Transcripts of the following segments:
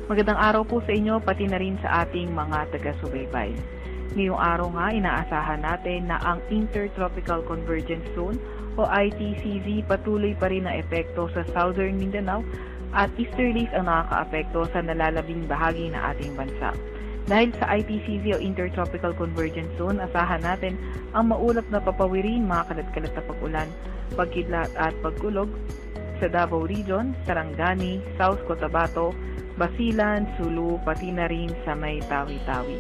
Magandang araw po sa inyo pati na rin sa ating mga taga-subaybay. Ngayong araw nga, inaasahan natin na ang Intertropical Convergence Zone o ITCZ patuloy pa rin na epekto sa Southern Mindanao at easterlies ang nakakaapekto sa nalalabing bahagi ng ating bansa. Dahil sa ITCZ o Intertropical Convergence Zone, asahan natin ang maulap na papawirin, mga kalat-kalat na pag-ulan, pagkidlat at pagkulog sa Davao Region, Sarangani, South Cotabato, Basilan, Sulu, pati na rin sa may Tawi-Tawi.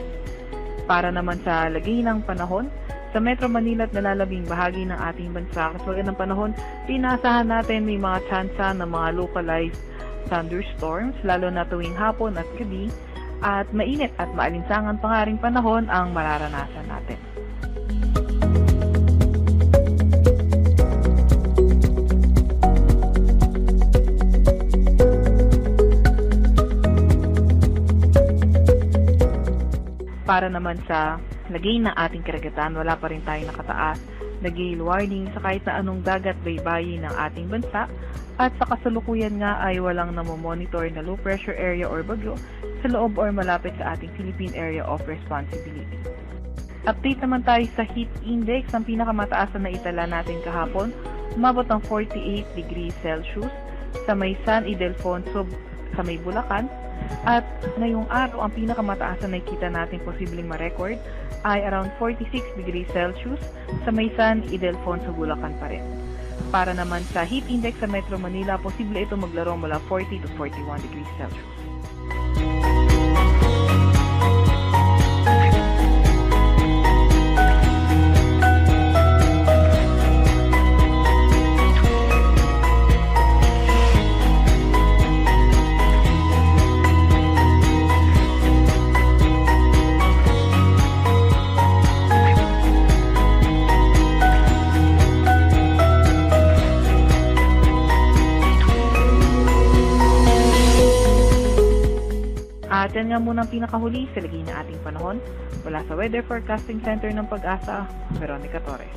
Para naman sa lagay ng panahon, sa Metro Manila at nalalabing bahagi ng ating bansa, kaswagan ng panahon, inaasahan natin may mga tsansa ng mga localized thunderstorms, lalo na tuwing hapon at gabi, at mainit at maalinsangan pa nga ring panahon ang mararanasan natin. Para naman sa lagay ng ating karagatan, wala pa rin tayong nakataas na gale warning sa kahit na anong dagat baybayin ng ating bansa, at sa kasalukuyan nga ay walang namomonitor na low pressure area or bagyo sa loob or malapit sa ating Philippine Area of Responsibility. Update naman tayo sa heat index. Ang pinakamataas na naitala natin kahapon, umabot ng 48 degrees Celsius sa may San Ildefonso sa may Bulacan. At ngayong araw, ang pinakamataas na nakikita natin posibleng ma-record ay around 46 degrees Celsius sa may San Ildefonso, Bulacan pa rin. Para naman sa heat index sa Metro Manila, posible ito maglaro mula 40 to 41 degrees Celsius. At yan nga muna ang pinakahuli sa lagay na ating panahon. Mula sa Weather Forecasting Center ng Pag-asa, Veronica Torres.